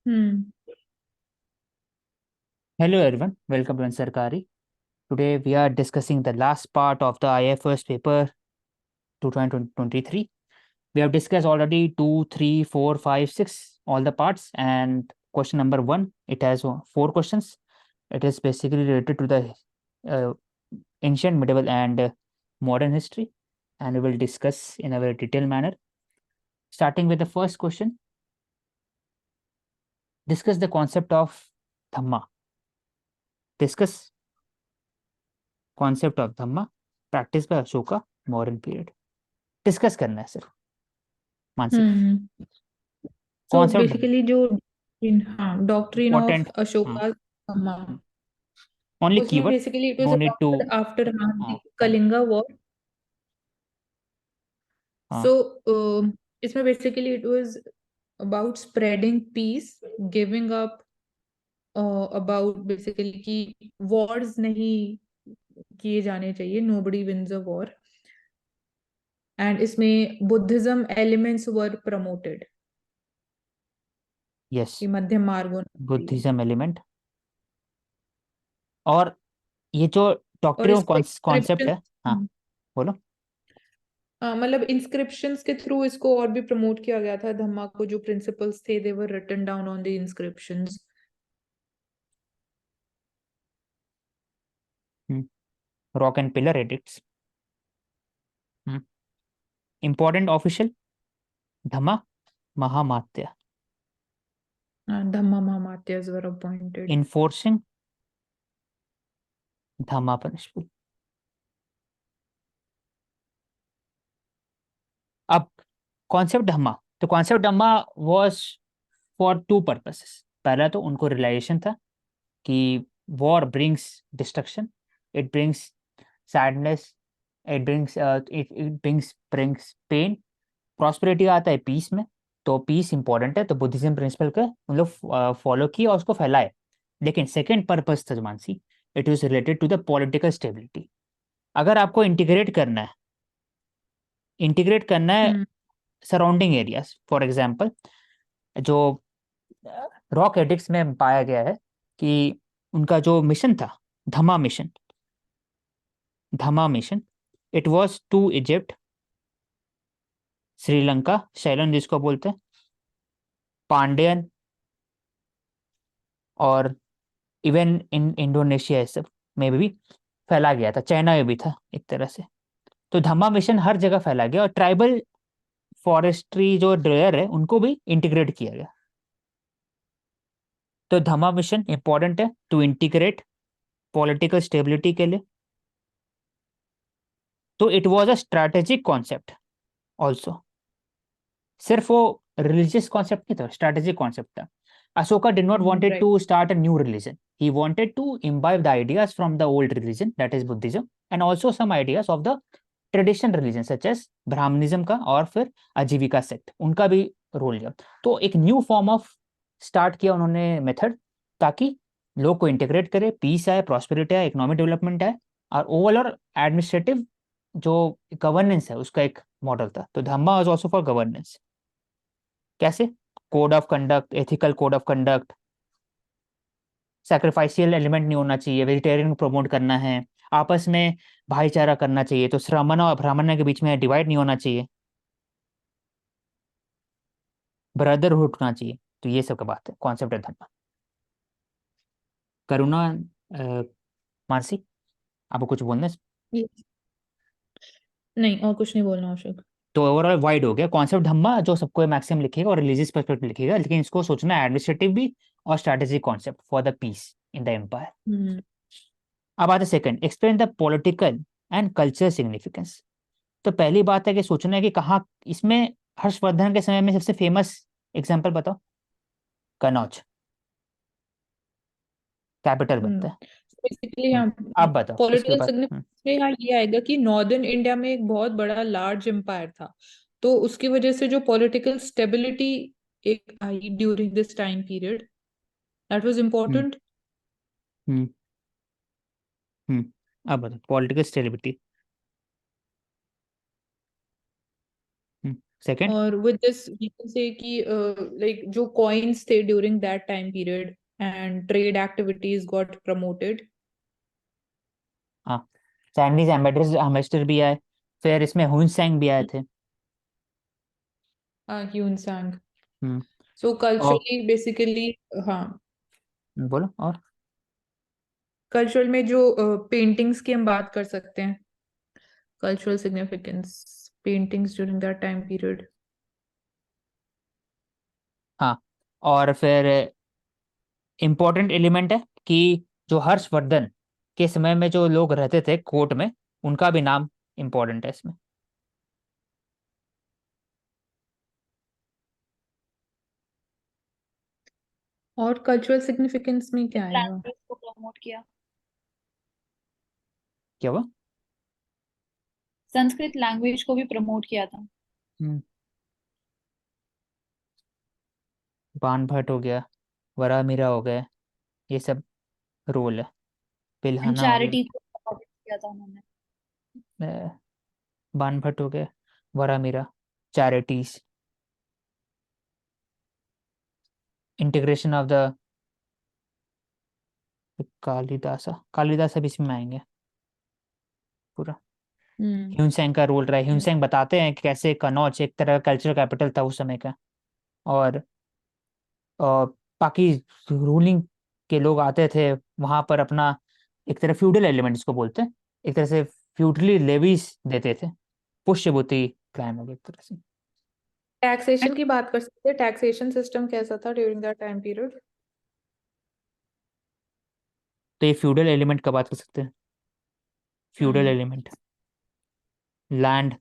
Hmm. Hello everyone, welcome to Ansarkari. Today we are discussing the last part of the IFS paper 2023. We have discussed already 2, 3, 4, 5, 6, all the parts, and question number 1, it has 4 questions. It is basically related to the uh, ancient, medieval and modern history, and we will discuss in a very detailed manner. Starting with the first question, discuss the concept of Dhamma. Discuss concept of Dhamma practiced by Ashoka modern period. Discuss करना है सिर्फ Mansi Hmm. So concept basically जो doctrine of important Ashoka Dhamma, only उसमें keyword basically it was no need to about after the Kalinga war. So इसमें basically it was about spreading peace, giving up, about basically कि wars नहीं किए जाने चाहिए, nobody wins a war. And इसमें Buddhism elements were promoted yes कि मध्यम मार्ग होना चाहिए. बुद्धिज्म एलिमेंट और ये जो और डॉक्ट्रिन इसको कॉन्सेप्ट इंस्क्रिप्शन, है हाँ बोलो मतलब इंस्क्रिप्शंस के थ्रू इसको और भी प्रमोट किया गया था. धम्मा को जो प्रिंसिपल्स थे they were written down on the inscriptions. Rock and pillar edicts important official Dhamma Mahamatya Dhamma Mahamatyas were appointed. Enforcing Dhamma punishment अब कॉन्सेप्ट धम्मा तो concept Dhamma was for two purposes पहला तो उनको रियलाइजेशन था कि war brings destruction it brings sadness it brings pain prosperity आता है piece में तो पीस इंपॉर्टेंट है तो बुद्धिज्म प्रिंसिपल का हम लोग फॉलो किए और उसको फैलाए लेकिन सेकेंड पर्पस था Mansi it is related to the political stability अगर आपको इंटीग्रेट करना है hmm. Surrounding areas for example जो रॉक एडिक्ट्स में पाया गया है कि उनका जो मिशन था Dhamma mission Dhamma mission it was to Egypt Sri Lanka Ceylon जिसको बोलते हैं पांड्यन और इवन इन इंडोनेशिया सब में भी फैला गया था चाइना में भी था एक तरह से तो धम्मा मिशन हर जगह फैला गया और ट्राइबल फॉरेस्ट्री जो ड्रेयर है उनको भी इंटीग्रेट किया गया तो धम्मा मिशन इंपॉर्टेंट है टू इंटीग्रेट पॉलिटिकल स्टेबिलिटी के लिए तो it was a strategic concept also सिर्फ वो रिलीजियस कॉन्सेप्ट नहीं था स्ट्रैटेजिक कॉन्सेप्ट था Ashoka did not wanted right. To start a new religion he wanted to imbibe the ideas from the old religion that is buddhism and also some ideas of the traditional religion such as brahmanism का और फिर आजीविका sect उनका भी role लिया तो एक new form of start किया उन्होंने मेथड ताकि लोग को इंटीग्रेट करे पीस आए प्रॉस्पेरिटी आए इकोनॉमिक डेवलपमेंट आए और ओवरऑल एडमिनिस्ट्रेटिव जो गवर्नेंस है उसका एक मॉडल था तो Dhamma was also for governance कैसे code of conduct ethical code of conduct sacrificial element नहीं होना चाहिए वेजिटेरियन को प्रमोट करना है आपस में भाईचारा करना चाहिए तो श्रमण और ब्राह्मण के बीच में डिवाइड नहीं होना चाहिए ब्रदरहुड होना चाहिए तो ये सब का बात है कॉन्सेप्ट है धर्म करुणा मानसी आपको कुछ बोलना है नहीं, और कुछ नहीं बोलना अशोक. तो ओवरऑल वाइड हो गया कॉन्सेप्ट धम्मा जो सबको मैक्सिमम लिखेगा और रिलीजियस पर्सपेक्टिव लिखेगा लेकिन इसको सोचना है एडमिनिस्ट्रेटिव भी और strategic concept for the peace in the empire hmm. अब आता second explain the political and culture significance तो पहली बात है कि सोचना है कि कहाँ इसमें हर्षवर्धन के समय में सबसे फेमस एग्जाम्पल बताओ कनौज कैपिटल बनता है बेसिकली यहाँ आप बताओ उसके पॉलिटिकल बाद सिग्निफिकेंस में यहाँ ये आएगा कि नॉर्दर्न इंडिया में एक बहुत बड़ा लार्ज एम्पायर था. तो उसकी वजह से जो पॉलिटिकल स्टेबिलिटी एक I during this time period, that was hmm important. Hmm hmm अब बताओ पॉलिटिकल स्टेबिलिटी सेकंड, और with this we can say कि like जो coins थे during that time period and trade activities got promoted. हाँ, Chinese ambassador भी आए, फिर इसमें हुन सेंग भी आए थे। Hyun Sang. हम्म। So और culturally basically हाँ, बोलो और। कल्चरल में जो पेंटिंग्स की हम बात कर सकते हैं, cultural significance paintings during that time period. हाँ, और फिर इम्पोर्टेंट एलिमेंट है कि जो हर्षवर्धन के समय में जो लोग रहते थे कोर्ट में, उनका भी नाम इम्पोर्टेंट है इसमें। और कल्चरल सिग्निफिकेंस में क्या आएगा? लैंग्वेज को प्रमोट किया, क्या हुआ? संस्कृत लैंग्वेज को भी प्रमोट किया था। हम्म, बाण भट्ट हो गया, वरा मीरा हो गए, ये सब रोल है। एंड पिल्हाना हो गया, चैरिटी को प्रमोट किया था उन्होंने। बाण भट्ट हो गए, Varahamihira, charities, integration of the Kalidasa भी इसमें आएंगे पूरा। हम्म। ह्यूनसेंग का रोल रहा है, ह्यूनसेंग बताते हैं कि कैसे कनौज एक तरह का कल्चरल कैपिटल था उस समय का। और बाकी रूलिंग के लोग आते थे वहां पर अपना, एक तरह फ्यूडल एलिमेंट इसको बोलते हैं, एक तरह से फ्यूडली लेवीज देते थे, पुष्यभूति क्लाइम हो गया एक तरह से। टैक्सेशन की बात कर सकते हैं, टैक्सेशन सिस्टम कैसा था ड्यूरिंग दैट टाइम पीरियड? तो ये फ्यूडल एलिमेंट का बात कर सकते हैं, फ्यूडल हम्म। एलिमेंट, लैंड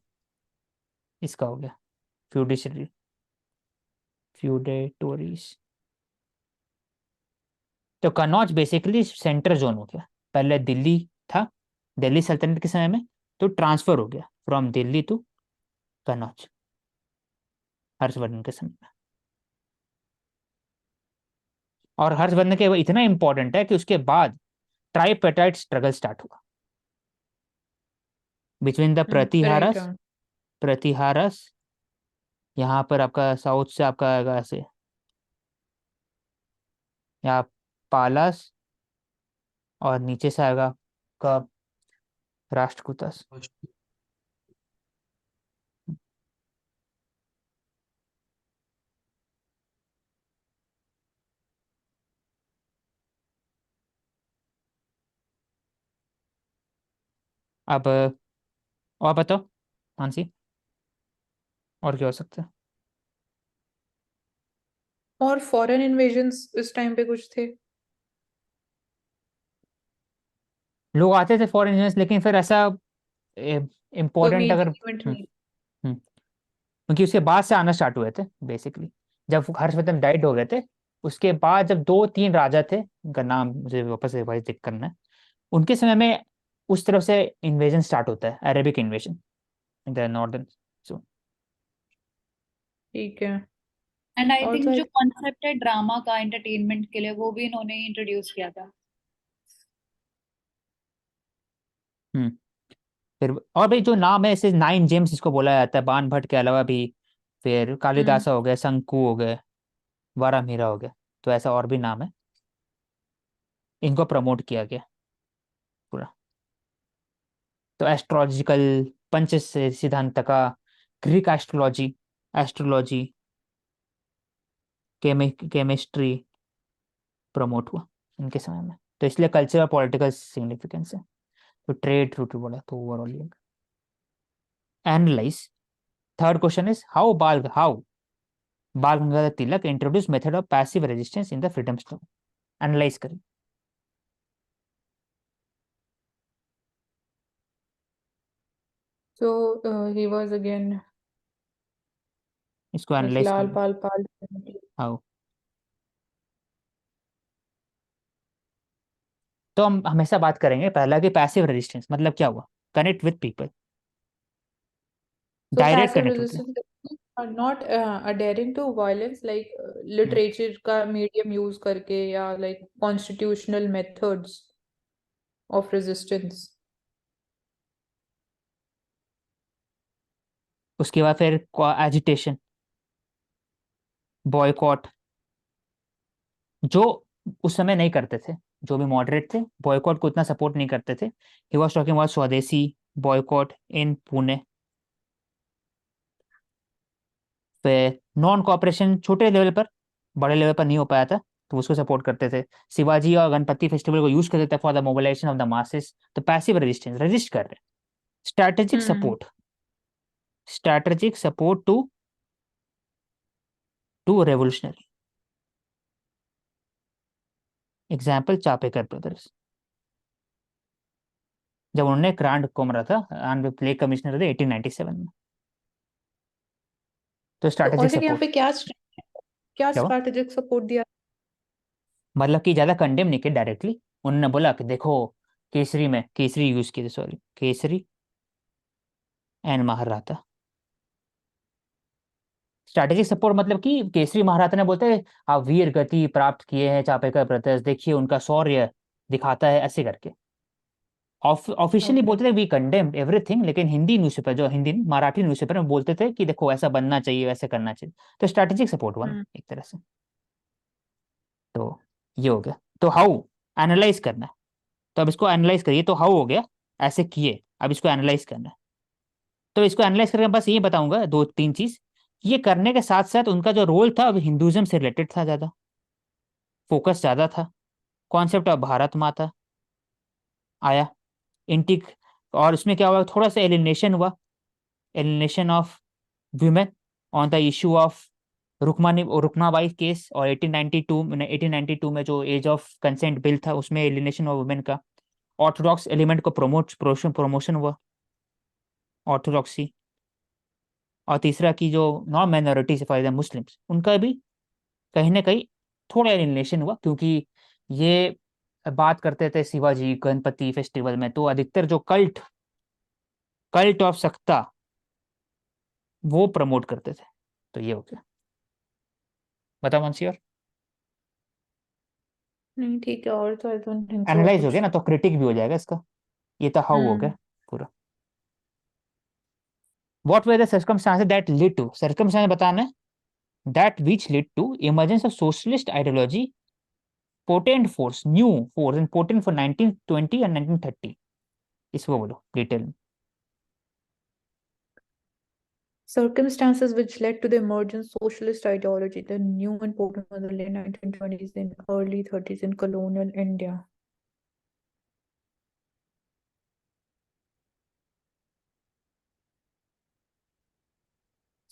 इसका हो गया, फ्यूडिशरी, फ्यूडेटोरीज। तो कनौज बेसिकली सेंटर जोन हो गया, पहले दिल्ली था, दिल्ली सल्तनत के समय में, तो ट्रांसफर हो गया फ्रॉम दिल्ली टू कनौज हर्षवर्धन के समय में। और हर्षवर्धन के वो इतना इंपॉर्टेंट है कि उसके बाद ट्राइपेटाइट स्ट्रगल स्टार्ट हुआ बिटवीन द राइट। प्रतिहारस, यहाँ पर आपका साउथ से आपका आएगा ऐसे, यहाँ पालास, और नीचे से आएगा का राष्ट्रकूटस। अब और बताओ मानसी, और क्या हो सकता है? और फॉरेन इन्वेजन्स इस टाइम पे कुछ थे? लोग आते थे फॉरेन, लेकिन फिर ऐसा कोई इम्पोर्टेंट अगर मेजर इवेंट नहीं? हम्म, क्योंकि उसके बाद से आना स्टार्ट हुए थे बेसिकली, जब हर्षवर्धन डाइड हो गए थे, उसके बाद जब दो तीन राजा थे, उनका नाम मुझे वापस एक बार चेक करना है, उनके समय में उस तरफ से इन्वेजन स्टार्ट होता है, Arabic invasion in the northern. So ठीक है। एंड आई ऑल्सो थिंक जो कॉन्सेप्ट है ड्रामा का एंटरटेनमेंट के लिए, वो भी इन्होंने इंट्रोड्यूस किया था। हम्म, फिर और भाई जो नाम है ऐसे नाइन जेम्स इसको बोला जाता है, बाण भट्ट के अलावा भी, फिर कालिदासा हो गए, शंकु हो गए, वारामीरा हो गया, तो ऐसा और भी नाम है, इनको प्रमोट किया गया पूरा। तो एस्ट्रोलॉजिकल पंच सिद्धांत का, Greek astrology, astrology, chemistry promote हुआ इनके समय में, तो इसलिए कल्चरल पॉलिटिकल सिग्निफिकेंस है। तो ट्रेड रूट बोला तो ओवरऑल ये analyse. Third question is how Bal Gangadhar Tilak introduce method of passive resistance in the freedom struggle. Analyse करें so he was again इसको, like एनालाइज लाल करें पाल पाल। हाउ। तो हम हमेशा बात करेंगे पहला कि पैसिव रेजिस्टेंस मतलब क्या हुआ, connect with people, So direct passive connect होते हैं। resistance are not adhering to violence like hmm, literature का medium use करके या like constitutional methods of resistance. उसके बाद फिर एजिटेशन, बॉयकॉट, जो उस समय नहीं करते थे, जो भी मॉडरेट थे बॉयकॉट को उतना सपोर्ट नहीं करते थे। ही वॉज टॉकिंग अबाउट स्वदेशी बॉयकॉट इन पुणे। फिर नॉन कॉपरेशन छोटे लेवल पर, बड़े लेवल पर नहीं हो पाया था, तो उसको सपोर्ट करते थे। शिवाजी और गणपति फेस्टिवल को यूज करते थे for the mobilization of the masses, तो पैसिव रेजिस्टेंस, रेजिस्ट कर रहे। Strategic hmm support, strategic support to revolutionary, example Chapekar brothers, जब उन्होंने क्रांड को मारा था, एंड प्ले कमिश्नर थे 1897 में। तो तो स्ट्रैटेजिक ऑलरेडी यहाँ सपोर्ट पे क्या क्या हुआ, स्ट्रैटेजिक सपोर्ट दिया? मतलब कि ज्यादा कंडेम नहीं किया डायरेक्टली। उन्होंने बोला कि देखो, केसरी में, केसरी यूज किए थे, sorry, Kesari and Mahratta. Strategic support मतलब कि केसरी महाराता ने बोलते हैं आप वीर गति प्राप्त किए हैं चापेकर ब्रदर्स, देखिए उनका शौर्य दिखाता है, ऐसे करके। Officially okay. बोलते थे वी कंडेम्ड एवरीथिंग, लेकिन हिंदी न्यूज़पेपर, जो हिंदी नहीं, मराठी न्यूज़पेपर में बोलते थे कि देखो ऐसा बनना चाहिए, वैसे करना चाहिए। तो स्ट्रैटेजिक सपोर्ट हुआ ना हम्म एक तरह से। तो ये हो गया। तो हाउ एनालाइज करना है, तो अब इसको एनालाइज करिए। तो हाउ हो गया, ऐसे किए, अब इसको एनालाइज करना है। तो इसको एनालाइज करके बस ये बताऊंगा दो तीन चीज। ये करने के साथ साथ उनका जो रोल था अब हिंदुइज्म से रिलेटेड था, ज्यादा फोकस ज्यादा था। कॉन्सेप्ट ऑफ भारत माता आया, इंटिक। और इसमें क्या हुआ, थोड़ा सा एलिनेशन हुआ, alienation of women on the issue of Rukhmabai case. और 1892 में जो एज ऑफ कंसेंट बिल था उसमें एलिनेशन ऑफ वुमेन का। ऑर्थोडॉक्स एलिमेंट को प्रमोशन हुआ, ऑर्थोडॉक्सी। और तीसरा की जो non minorities for example Muslims, उनका भी कहीं ना कहीं थोड़ा एलिमिनेशन हुआ, क्योंकि ये बात करते थे शिवाजी गणपति फेस्टिवल में, तो अधिकतर जो कल्ट कल्ट ऑफ सत्ता वो प्रमोट करते थे। तो ये हो गया। बताओ मानसी, और नहीं ठीक है, और तो I don't think so analyse हो गया कुछ। ना, तो क्रिटिक भी हो जाएगा इसका। ये तो हाउ हो गया हम्म पूरा। What were the circumstances that lead to, circumstance बताना है, that which lead to emergence of socialist ideology, potent force, new force and potent for 1920 and 1930। इसको बोलो डिटेल में। Circumstances which led to the emergence of socialist ideology, the new and potent in the late 1920s and early 30s in colonial India.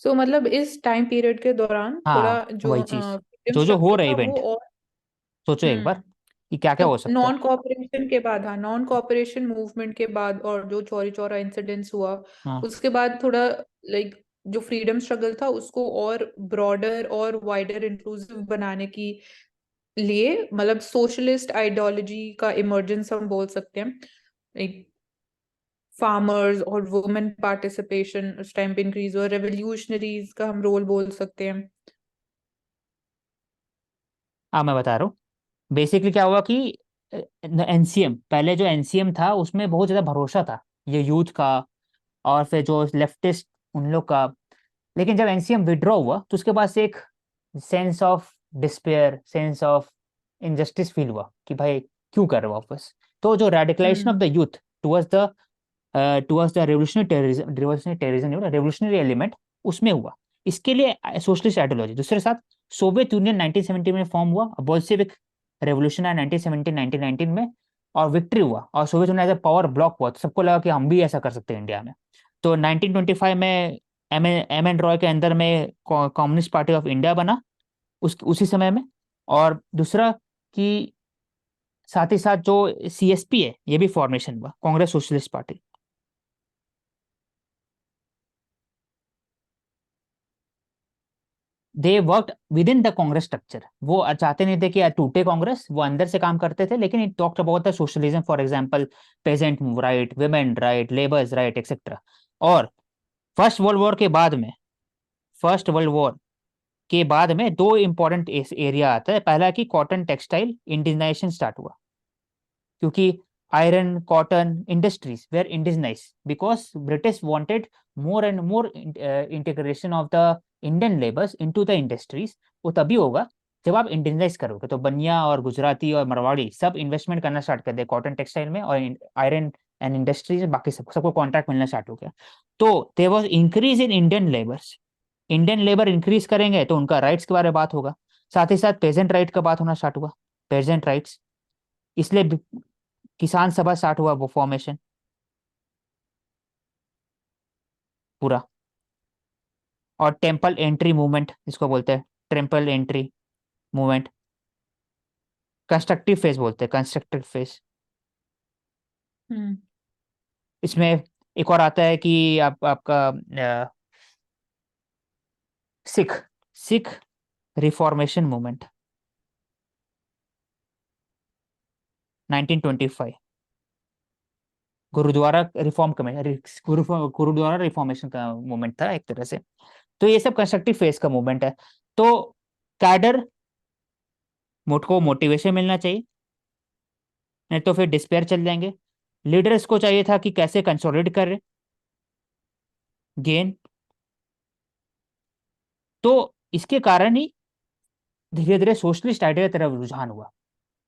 मतलब इस time period के दौरान थोड़ा हाँ जो वही चीज, फ्रीडम जो जो हो स्ट्रगल रहा है था वो इवेंट, और। सोचो एक बार हम्म कि क्या क्या तो हो सकता है। नॉन कॉपरेशन के बाद, हाँ, नॉन कॉपरेशन मूवमेंट के बाद और जो चौरी चौरा इंसिडेंट्स हुआ हाँ, उसके बाद थोड़ा लाइक जो फ्रीडम स्ट्रगल था उसको और ब्रॉडर और वाइडर इंक्लूसिव बनाने की लिए सोशलिस्ट आइडियोलॉजी का इमर्जेंस हम बोल सकते हैं। लाइक फार्मर्स और वुमेन पार्टिसिपेशन उस टाइम पे इंक्रीज हुआ, रेवोल्यूशनरीज का हम रोल बोल सकते हैं। हाँ मैं बता रहा हूँ। बेसिकली क्या हुआ कि एनसीएम, पहले जो एनसीएम था उसमें बहुत ज़्यादा भरोसा था ये यूथ का, और फिर जो लेफ्टिस्ट उन लोग का। लेकिन जब एनसीएम विड्रॉ हुआ तो उसके बाद से एक sense of despair, sense of injustice feel हुआ कि भाई क्यों कर रहे हो वापस। तो जो radicalization of hmm the youth towards the revolutionary revolutionary element, उसमें हुआ। इसके लिए सोशलिस्ट आइडियोलॉजी, दूसरे साथ सोवियत यूनियन 1970 में फॉर्म हुआ, बोल्शेविक रेवोल्यूशन आया 1917 1919 में, और विक्ट्री हुआ, और Soviet Union as a power block हुआ, तो सबको लगा कि हम भी ऐसा कर सकते हैं इंडिया में। तो 1925 में एम एन रॉय के अंदर में कम्युनिस्ट पार्टी ऑफ इंडिया बना उसी समय में। और दूसरा कि साथ ही साथ जो सीएसपी है ये भी फॉर्मेशन हुआ, Congress socialist party. They worked with in the Congress structure, वो चाहते नहीं थे कि टूटे कांग्रेस, वो अंदर से काम करते थे, लेकिन it talked about the socialism, for example peasant right, women right, labours right, etcetera. और फर्स्ट वर्ल्ड वॉर के बाद में फर्स्ट वर्ल्ड वॉर के बाद में दो इंपॉर्टेंट एरिया आता है। पहला कि कॉटन टेक्सटाइल इंडिजनाइजेशन स्टार्ट हुआ, क्योंकि iron, cotton industries were indigenized because British wanted more and more integration of the Indian laborers into the industries. वो तभी होगा जब आप इंडिजनाइज करोगे। तो बनिया और गुजराती और मरवाड़ी सब इन्वेस्टमेंट करना स्टार्ट कर दे कॉटन टेक्सटाइल में और आयरन एंड इंडस्ट्रीज, बाकी सबको कॉन्ट्रैक्ट मिलना स्टार्ट हो गया। तो there was increase in Indian labours. Indian labour increase करेंगे तो उनका राइट्स के बारे में बात होगा, साथ ही साथ पेजेंट राइट का बात होना स्टार्ट हुआ, पेजेंट राइट्स। इसलिए किसान सभा स्टार्ट हुआ, वो फॉर्मेशन पूरा। और टेम्पल एंट्री मूवमेंट इसको बोलते हैं, temple entry movement. Constructive phase बोलते हैं, कंस्ट्रक्टिव फेज। हम्म इसमें एक और आता है कि आपका Sikh Sikh reformation movement 1925। Gurdwara reform gurdwara reformation का मूवमेंट था एक तरह से। तो ये सब कंस्ट्रक्टिव फेज का मूवमेंट है। तो कैडर को मोटिवेशन मिलना चाहिए, नहीं तो फिर डिस्पेयर चल जाएंगे। लीडर्स को चाहिए था कि कैसे कंसोलिडेट कर गेन। तो इसके कारण ही धीरे धीरे सोशलिस्ट आइडिया की तरफ रुझान हुआ।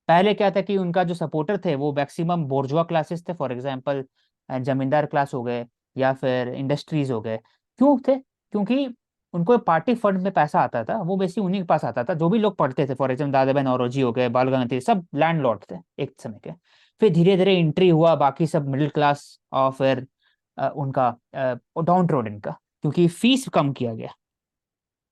पहले क्या था कि उनका जो सपोर्टर थे वो मैक्सिमम बोर्जुआ क्लासेस थे, फॉर एग्जांपल जमींदार क्लास हो गए या फिर इंडस्ट्रीज हो गए। क्यों थे? क्योंकि उनको पार्टी फंड में पैसा आता था, वो बेसिक उन्हीं के पास आता था। जो भी लोग पढ़ते थे, फॉर एग्जाम्पल दादा भाई नौरोजी हो गए, बाल गंगाधर, सब लैंड लॉर्ड थे एक समय के। फिर धीरे धीरे एंट्री हुआ बाकी सब मिडिल क्लास और फिर उनका डाउन ट्रोडन का, क्योंकि फीस कम किया गया,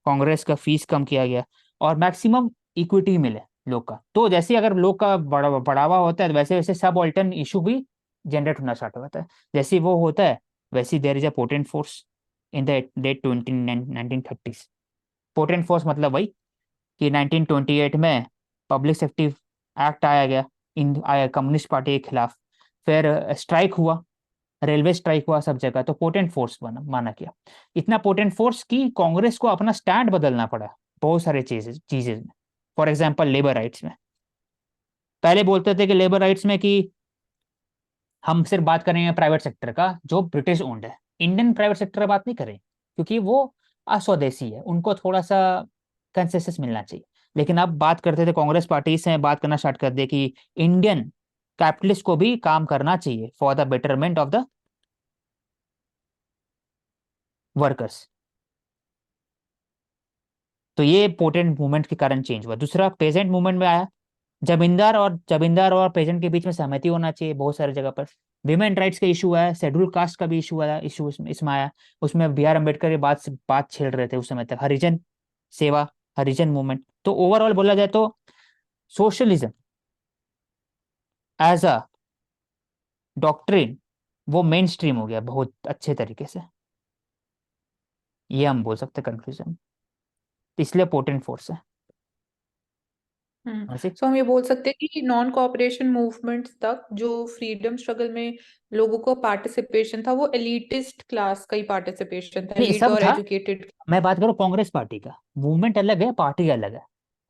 कांग्रेस का फीस कम किया गया और मैक्सिमम इक्विटी मिले लोग का। तो जैसे अगर लोग का बढ़ावा होता है वैसे वैसे सब ऑल्टर्न इशू भी जनरेट होना स्टार्ट होता है। जैसे वो होता है वैसे there is a potent force in the late 1930s। Potent force मतलब वही कि 1928 में पब्लिक सेफ्टी एक्ट आया गया इन कम्युनिस्ट पार्टी के खिलाफ। फिर स्ट्राइक हुआ, रेलवे स्ट्राइक हुआ सब जगह, तो पोटेंट फोर्स बना माना गया। इतना पोटेंट फोर्स कि कांग्रेस को अपना स्टैंड बदलना पड़ा बहुत सारे चीजें में। फॉर एग्जाम्पल लेबर राइट्स में पहले बोलते थे कि लेबर राइट्स में कि हम सिर्फ बात करेंगे प्राइवेट सेक्टर का जो ब्रिटिश ओन्ड है, इंडियन प्राइवेट सेक्टर की बात नहीं करें क्योंकि वो अस्वदेशी है, उनको थोड़ा सा कंसेसेस मिलना चाहिए। लेकिन अब बात करते थे कांग्रेस पार्टी से बात करना स्टार्ट कर दिया कि इंडियन कैपिटलिस्ट को भी काम करना चाहिए for the betterment of the workers. तो ये पोटेंट मूवमेंट के कारण चेंज हुआ। दूसरा पेजेंट मूवमेंट में आया, जमींदार और पेजेंट के बीच में सहमति होना चाहिए बहुत सारी जगह पर। विमेन राइट्स का इशू आया, शेड्यूल कास्ट का भी इशू आया, इशू इसमें आया। उसमें बी आर अम्बेडकर के बात छेड़ रहे थे उस समय तक, हरिजन सेवा, हरिजन मूवमेंट। तो ओवरऑल बोला जाए तो सोशलिज्म एज अ डॉक्ट्रिन वो मेन स्ट्रीम हो गया बहुत अच्छे तरीके से, ये हम बोल सकते हैं कंक्लूजन। इसलिए पोटेंट फोर्स है। ऐसे सो हम ये बोल सकते हैं कि नॉन कॉपरेशन मूवमेंट तक जो फ्रीडम स्ट्रगल में लोगों को पार्टिसिपेशन था वो एलिटिस्ट क्लास का ही पार्टिसिपेशन था, नहीं एलिट सब और था। एजुकेटेड। मैं बात करूँ कांग्रेस पार्टी का, मूवमेंट अलग है, पार्टी अलग है।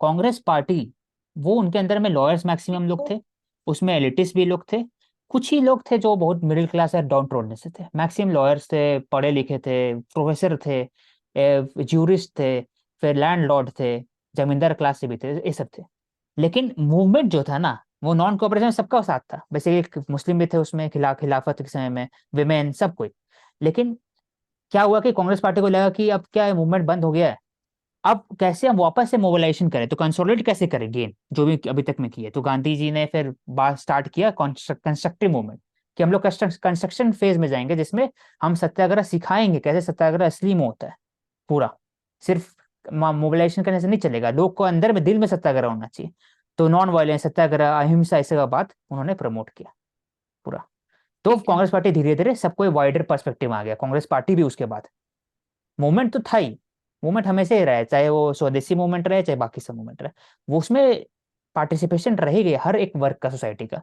कांग्रेस पार्टी वो उनके अंदर में लॉयर्स मैक्सिमम लोग थे, उसमें एलिटिस्ट भी लोग थे, कुछ ही लोग थे जो बहुत मिडिल क्लास या डाउन ट्रोडने से थे। मैक्सिमम लॉयर्स थे, पढ़े लिखे थे, प्रोफेसर थे, ज्यूरिस्ट थे, फिर लैंडलॉर्ड थे, जमींदार क्लास से भी थे, ये सब थे। लेकिन मूवमेंट जो था ना वो नॉन कोऑपरेशन सबका साथ था। वैसे एक मुस्लिम भी थे उसमें, खिलाफत के समय में विमेन सब कोई। लेकिन क्या हुआ कि कांग्रेस पार्टी को लगा कि अब क्या मूवमेंट बंद हो गया है, अब कैसे हम वापस से मोबिलाइजेशन करें, तो कंसोलिडेट कैसे करें गेन जो भी अभी तक में किया। तो गांधी जी ने फिर बात स्टार्ट किया कंस्ट्रक्टिव मूवमेंट कि हम लोग कंस्ट्रक्शन फेज में जाएंगे जिसमें हम सत्याग्रह सिखाएंगे कैसे सत्याग्रह असली में होता है पूरा। सिर्फ मोबिलाइजेशन करने से नहीं चलेगा, लोग को अंदर में दिल में सत्याग्रह होना चाहिए। तो नॉन वायलेंस, सत्याग्रह, अहिंसा, ऐसे का बात उन्होंने प्रमोट किया पूरा। तो ठीक है। कांग्रेस पार्टी धीरे धीरे सबको वाइडर पर्सपेक्टिव में आ गया, कांग्रेस पार्टी भी उसके बाद। मूवमेंट तो था ही, मूवमेंट हमेशा ही रहा है, चाहे वो स्वदेशी मूवमेंट रहे चाहे बाकी सब मूवमेंट रहे, वो उसमें पार्टिसिपेशन रहेगी हर एक वर्ग का सोसाइटी का।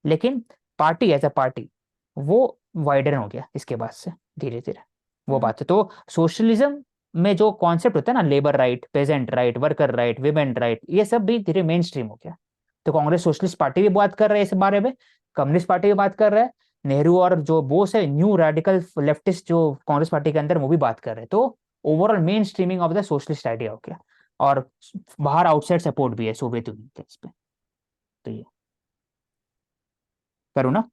लेकिन पार्टी एज अ पार्टी वो वाइडर हो गया इसके बाद से धीरे धीरे, वो हम्म बात है। तो सोशलिज्म में जो कॉन्सेप्ट होता है ना, labour right, peasant right, worker right, women right, ये सब भी धीरे मेन स्ट्रीम हो गया। तो कांग्रेस सोशलिस्ट पार्टी भी बात कर रहे हैं इस बारे में कम्युनिस्ट पार्टी की बात कर रहा है, नेहरू और जो बोस है न्यू रेडिकल लेफ्टिस्ट जो कांग्रेस पार्टी के अंदर, वो भी बात कर रहे हैं। तो overall main streaming of the socialist idea हो गया, और बाहर आउटसाइड सपोर्ट भी है सोवियत यूनियन के इस पे। तो ये करो ना,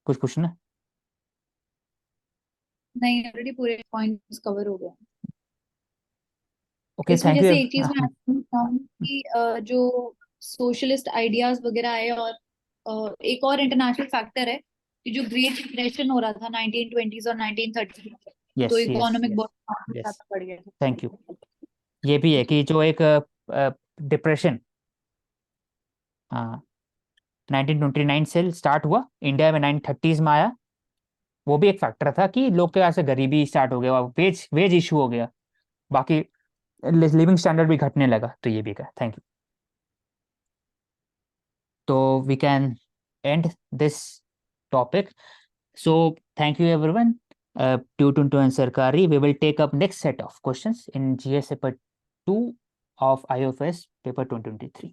कुछ पूछना? नहीं, ऑलरेडी पूरे पॉइंट्स कवर हो गए। ओके, इस थैंक वजह यू। से एक चीज मैं आपको बताऊं कि जो सोशलिस्ट आइडियाज वगैरह आए, और एक और इंटरनेशनल फैक्टर है कि जो ग्रेट डिप्रेशन हो रहा था 1920s और 1930s में, तो यस यस इकोनॉमिक यस बहुत यस, ज्यादा बढ़ गया था। Thank you. ये भी है कि जो एक डिप्रेशन, हाँ, 1929 से स्टार्ट हुआ, इंडिया में 1930s में आया, वो भी एक फैक्टर था कि लोग के यहाँ से गरीबी स्टार्ट हो गया, वेज वेज इशू हो गया, बाकी लिविंग स्टैंडर्ड भी घटने लगा। तो ये भी का, थैंक यू। तो we can end this topic. So thank you everyone. Tuned to Ansarkari. We will take up next set of questions in GS paper 2 of IOFS paper 2023.